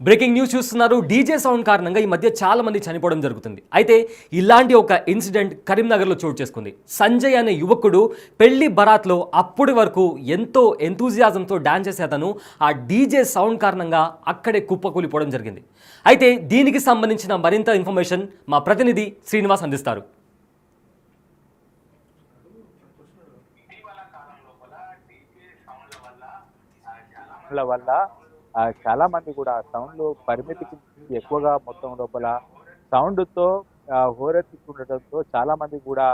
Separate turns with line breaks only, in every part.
Breaking news చూస్తున్నారు. DJ sound కారణంగా ఈ మధ్య చాలా మంది చనిపోవడం జరుగుతుంది. అయితే ఇలాంటి ఒక ఇన్సిడెంట్ కరీంనగర్లో చోటు చేసుకుంది. సంజయ్ అనే యువకుడు పెళ్లి బరాత్లో అప్పటి వరకు ఎంతో ఎంతూజియాజంతో డాన్స్ చేసే అతను ఆ డీజే సౌండ్ కారణంగా అక్కడే కుప్పకూలిపోవడం జరిగింది. అయితే దీనికి సంబంధించిన మరింత ఇన్ఫర్మేషన్ మా ప్రతినిధి శ్రీనివాస్ అందిస్తారు.
వల్ల చాలా మంది కూడా సౌండ్ పరిమితికి ఎక్కువగా మొత్తం లోపల సౌండ్తో హోరెత్తుతుండటంతో చాలా మంది కూడా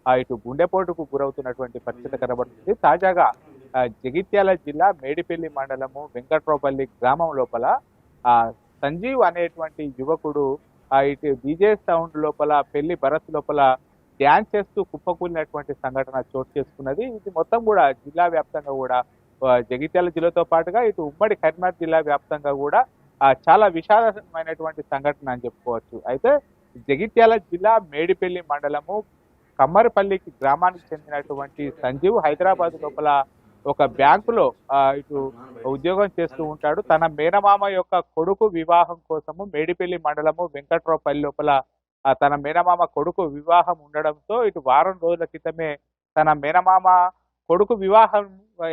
ఇటు గుండెపోటుకు గురవుతున్నటువంటి పరిస్థితి కనబడుతుంది. తాజాగా జగిత్యాల జిల్లా మేడిపల్లి మండలము వెంకట్రావుపల్లి గ్రామం లోపల సంజీవ్ అనేటువంటి యువకుడు ఇటు డీజే సౌండ్ లోపల పెళ్లి భరత్ లోపల డ్యాన్స్ చేస్తూ కుప్పకూలినటువంటి సంఘటన చోటు చేసుకున్నది. ఇది మొత్తం కూడా జిల్లా వ్యాప్తంగా కూడా జగిత్యాల జిల్లాతో పాటుగా ఇటు ఉమ్మడి కరీంనగర్ జిల్లా వ్యాప్తంగా కూడా చాలా విషాదమైనటువంటి సంఘటన అని చెప్పుకోవచ్చు. అయితే జగిత్యాల జిల్లా మేడిపల్లి మండలము కమ్మరిపల్లికి గ్రామానికి చెందినటువంటి సంజీవ్ హైదరాబాద్ లోపల ఒక బ్యాంకులో ఇటు ఉద్యోగం చేస్తూ ఉంటాడు. తన మేనమామ యొక్క కొడుకు వివాహం కోసము మేడిపల్లి మండలము వెంకట్రావుపల్లి లోపల తన మేనమామ కొడుకు వివాహం ఉండడంతో ఇటు వారం రోజుల క్రితమే తన మేనమామ కొడుకు వివాహం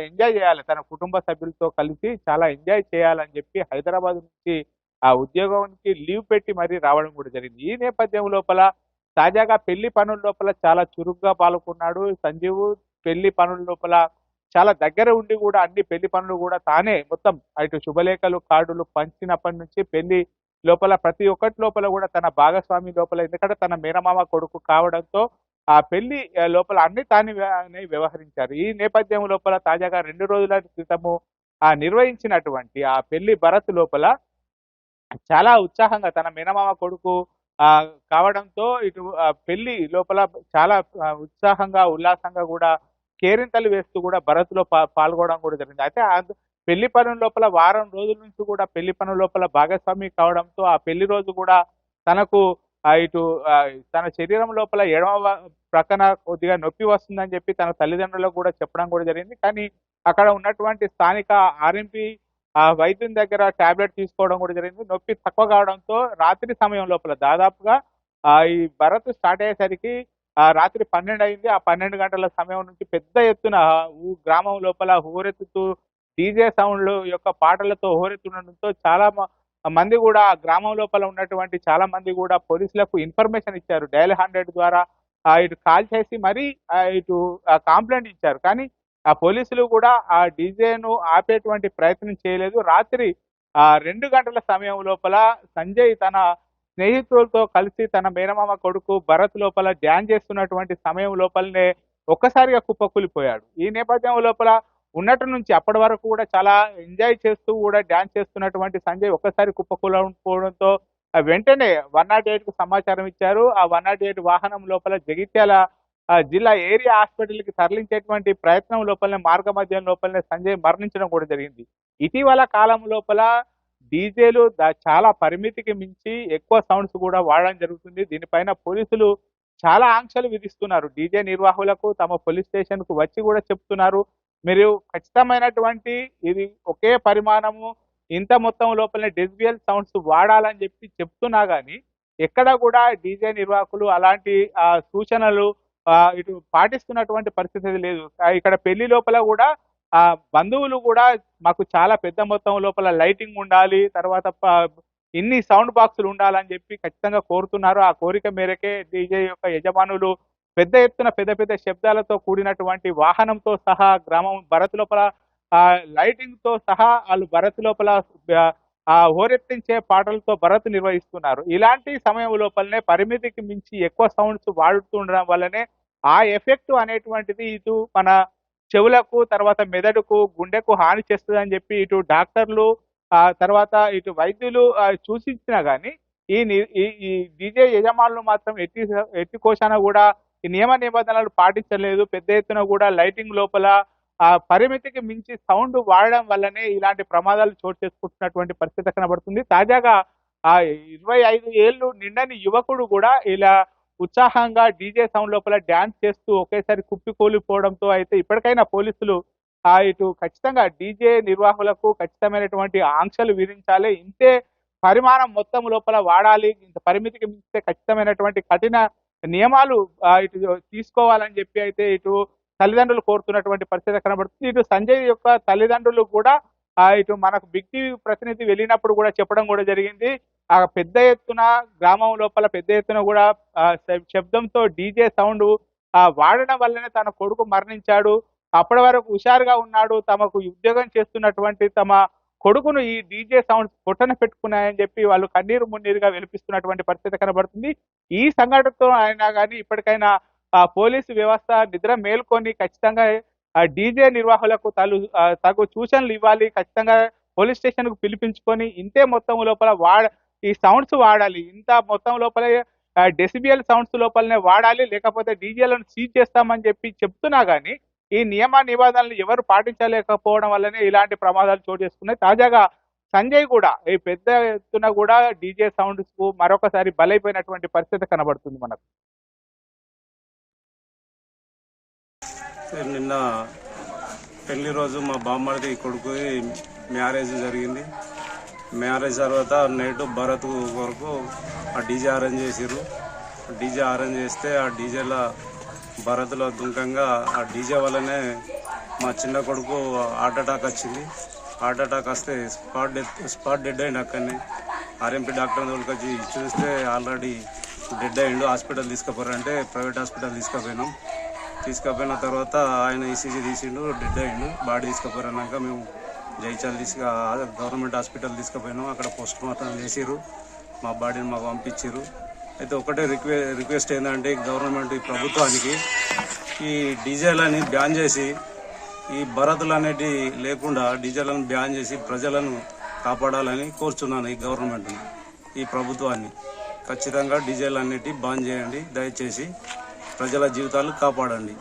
ఎంజాయ్ చేయాలి, తన కుటుంబ సభ్యులతో కలిసి చాలా ఎంజాయ్ చేయాలని చెప్పి హైదరాబాద్ నుంచి ఆ ఉద్యోగానికి లీవ్ పెట్టి మరీ రావడం కూడా జరిగింది. ఈ నేపథ్యం లోపల తాజాగా పెళ్లి పనుల లోపల చాలా చురుగ్గా పాల్గొన్నాడు సంజీవ్. పెళ్లి పనుల లోపల చాలా దగ్గర ఉండి కూడా అన్ని పెళ్లి పనులు కూడా తానే మొత్తం ఇటు శుభలేఖలు కార్డులు పంచినప్పటి నుంచి పెళ్లి లోపల ప్రతి ఒక్కటి లోపల కూడా తన భాగస్వామి లోపల, ఎందుకంటే తన మేనమామ కొడుకు కావడంతో ఆ పెళ్లి లోపల అన్ని తానే వ్యవహరించారు. ఈ నేపథ్యం లోపల తాజాగా 2 రోజుల క్రితము నిర్వహించినటువంటి ఆ పెళ్లి భరత్ లోపల చాలా ఉత్సాహంగా తన మేనమామ కొడుకు కావడంతో ఇటు పెళ్లి లోపల చాలా ఉత్సాహంగా ఉల్లాసంగా కూడా కేరింతలు వేస్తూ కూడా భరత్ లో పాల్గొనడం కూడా జరిగింది. అయితే పెళ్లి పనుల లోపల వారం రోజుల నుంచి కూడా పెళ్లి పనుల లోపల భాగస్వామి కావడంతో ఆ పెళ్లి రోజు కూడా తనకు ఇటు తన శరీరం లోపల ఎడమ ప్రక్కన కొద్దిగా నొప్పి వస్తుందని చెప్పి తన తల్లిదండ్రులకు కూడా చెప్పడం కూడా జరిగింది. కానీ అక్కడ ఉన్నటువంటి స్థానిక ఆర్ఎంపీ వైద్యుని దగ్గర టాబ్లెట్ తీసుకోవడం కూడా జరిగింది. నొప్పి తక్కువ కావడంతో రాత్రి సమయం లోపల దాదాపుగా ఈ భరత్ స్టార్ట్ అయ్యేసరికి రాత్రి 12 అయింది. ఆ 12 గంటల సమయం నుంచి పెద్ద ఎత్తున గ్రామం లోపల హోరెత్తుతూ డీజే సౌండ్లు యొక్క పాటలతో హోరెత్తుండడంతో చాలా మంది కూడా గ్రామం లోపల ఉన్నటువంటి చాలా మంది కూడా పోలీసులకు ఇన్ఫర్మేషన్ ఇచ్చారు. డయల్ 100 ద్వారా ఇటు కాల్ చేసి మరీ ఇటు కంప్లైంట్ ఇచ్చారు. కానీ ఆ పోలీసులు కూడా ఆ డీజేను ఆపేటువంటి ప్రయత్నం చేయలేదు. రాత్రి 2 గంటల సమయం లోపల సంజయ్ తన స్నేహితులతో కలిసి తన మేనమామ కొడుకు భరత్ లోపల డ్యాన్స్ చేస్తున్నటువంటి సమయం లోపలనే ఒక్కసారిగా కుప్పకూలిపోయాడు. ఈ నేపథ్యం లోపల ఉన్నట్టు నుంచి అప్పటి వరకు కూడా చాలా ఎంజాయ్ చేస్తూ కూడా డ్యాన్స్ చేస్తున్నటువంటి సంజయ్ ఒక్కసారి కుప్పకూలిపోవడంతో వెంటనే 108 కు సమాచారం ఇచ్చారు. ఆ 108 వాహనం లోపల జగిత్యాల జిల్లా ఏరియా హాస్పిటల్కి తరలించేటువంటి ప్రయత్నం లోపలనే మార్గ మధ్యం లోపలనే సంజయ్ మరణించడం కూడా జరిగింది. ఇటీవల కాలం లోపల డీజేలు చాలా పరిమితికి మించి ఎక్కువ సౌండ్స్ కూడా వాడడం జరుగుతుంది. దీనిపైన పోలీసులు చాలా ఆంక్షలు విధిస్తున్నారు. డీజే నిర్వాహకులకు తమ పోలీస్ స్టేషన్ కు వచ్చి కూడా చెప్తున్నారు, మీరు ఖచ్చితమైనటువంటి ఇది ఒకే పరిమాణము ఇంత మొత్తం లోపలనే డెసిబియల్ సౌండ్స్ వాడాలని చెప్పి చెప్తున్నా కానీ ఎక్కడ కూడా డీజే నిర్వాహకులు అలాంటి సూచనలు ఇటు పాటిస్తున్నటువంటి పరిస్థితి లేదు. ఇక్కడ పెళ్లి లోపల కూడా బంధువులు కూడా మాకు చాలా పెద్ద మొత్తం లోపల లైటింగ్ ఉండాలి, తర్వాత ఇన్ని సౌండ్ బాక్సులు ఉండాలని చెప్పి ఖచ్చితంగా కోరుతున్నారు. ఆ కోరిక మేరకే డీజే యొక్క యజమానులు పెద్ద ఎత్తున పెద్ద శబ్దాలతో కూడినటువంటి వాహనంతో సహా గ్రామం భరత్ లోపల లైటింగ్ తో సహా వాళ్ళు భరత్ లోపల హోరెత్తించే పాటలతో భరత్ నిర్వహిస్తున్నారు. ఇలాంటి సమయం లోపలనే పరిమితికి మించి ఎక్కువ సౌండ్స్ వాడుతుండడం వల్లనే ఆ ఎఫెక్ట్ అనేటువంటిది ఇటు మన చెవులకు, తర్వాత మెదడుకు, గుండెకు హాని చేస్తుందని చెప్పి ఇటు డాక్టర్లు తర్వాత ఇటు వైద్యులు సూచించినా కానీ ఈ డీజే యజమానులు మాత్రం ఎట్టి కోశాన కూడా ఈ నియమ నిబంధనలు పాటించలేదు. పెద్ద ఎత్తున కూడా లైటింగ్ లోపల పరిమితికి మించి సౌండ్ వాడడం వల్లనే ఇలాంటి ప్రమాదాలు చోటు చేసుకుంటున్నటువంటి పరిస్థితి కనబడుతుంది. తాజాగా 25 ఏళ్ళు నిండని యువకుడు కూడా ఇలా ఉత్సాహంగా డీజే సౌండ్ లోపల డ్యాన్స్ చేస్తూ ఒకేసారి కుప్పికూలిపోవడంతో అయితే ఇప్పటికైనా పోలీసులు ఇటు ఖచ్చితంగా డీజే నిర్వాహకులకు ఖచ్చితమైనటువంటి ఆంక్షలు విధించాలి. ఇంతే పరిమాణం మొత్తం లోపల వాడాలి, ఇంత పరిమితికి మించితే ఖచ్చితమైనటువంటి కఠిన నియమాలు ఇటు తీసుకోవాలని చెప్పి అయితే ఇటు తల్లిదండ్రులు కోరుతున్నటువంటి పరిస్థితి కనబడుతుంది. ఇటు సంజయ్ యొక్క తల్లిదండ్రులు కూడా ఇటు మనకు బిగ్ టీవీ ప్రతినిధి వెళ్ళినప్పుడు కూడా చెప్పడం కూడా జరిగింది. పెద్ద ఎత్తున గ్రామం లోపల పెద్ద ఎత్తున కూడా శబ్దంతో డీజే సౌండ్ వాడడం వల్లనే తన కొడుకు మరణించాడు. అప్పటి వరకు హుషారుగా ఉన్నాడు. తమకు ఉద్యోగం చేస్తున్నటువంటి తమ కొడుకును ఈ డీజే సౌండ్స్ పొట్టన పెట్టుకున్నాయని చెప్పి వాళ్ళు కన్నీరు మున్నీరుగా వెలిపిస్తున్నటువంటి పరిస్థితి కనబడుతుంది. ఈ సంఘటనతో అయినా కానీ ఇప్పటికైనా పోలీసు వ్యవస్థ నిద్ర మేల్కొని ఖచ్చితంగా డీజే నిర్వాహకులకు తగు సూచనలు ఇవ్వాలి. ఖచ్చితంగా పోలీస్ స్టేషన్ కు పిలిపించుకొని ఇంతే మొత్తం లోపల ఈ సౌండ్స్ వాడాలి. ఇంత మొత్తం లోపల డెసిబియల్ సౌండ్స్ లోపలనే వాడాలి, లేకపోతే డీజేలను సీజ్ చేస్తామని చెప్పి చెప్తున్నా గానీ ఈ నియమ నిబంధనలు ఎవరు పాటించలేకపోవడం వల్లనే ఇలాంటి ప్రమాదాలు చోటు చేసుకున్నాయి. తాజాగా సంజయ్ కూడా ఈ పెద్ద ఎత్తున కూడా డీజే సౌండ్స్ కు మరొకసారి బలైపోయినటువంటి పరిస్థితి కనబడుతుంది మనకు.
నిన్న పెళ్లి రోజు మా బామ్మడిది కొడుకు మ్యారేజ్ జరిగింది. మ్యారేజ్ తర్వాత నైట్ భరత్ వరకు ఆ డీజే అరేంజ్ చేసిర్రు. డీజే అరేంజ్ చేస్తే ఆ డీజేల భరత్లో దుంకంగా ఆ డీజే వల్లనే మా చిన్న కొడుకు హార్ట్ అటాక్ వచ్చింది. హార్ట్ అటాక్ వస్తే స్పాట్ డెడ్ అయింది. అక్కడనే ఆర్ఎంపీ డాక్టర్ దగ్గరికి వచ్చి చూస్తే ఆల్రెడీ డెడ్ అయిండు. హాస్పిటల్ తీసుకుపోయారంటే ప్రైవేట్ హాస్పిటల్ తీసుకుపోయిన తర్వాత ఆయన ఈసీజీ తీసిండు, డెడ్ అయిండు. బాడీ తీసుకుపోయారన్నాక మేము జైచాల్ గవర్నమెంట్ హాస్పిటల్ తీసుకుపోయినాం. అక్కడ పోస్ట్ మార్టం చేసిర్రు, మా బాడీని మాకు పంపించారు. అయితే ఒకటే రిక్వెస్ట్ ఏంటంటే గవర్నమెంట్ ఈ ప్రభుత్వానికి ఈ డీజేలని బ్యాన్ చేసి ఈ భరతులు అనేటి లేకుండా డీజేలను బ్యాన్ చేసి ప్రజలను కాపాడాలని కోరుచున్నాను. ఈ గవర్నమెంట్ని, ఈ ప్రభుత్వాన్ని ఖచ్చితంగా డీజేలు అన్నిటి బ్యాన్ చేయండి. దయచేసి ప్రజల జీవితాలు కాపాడండి.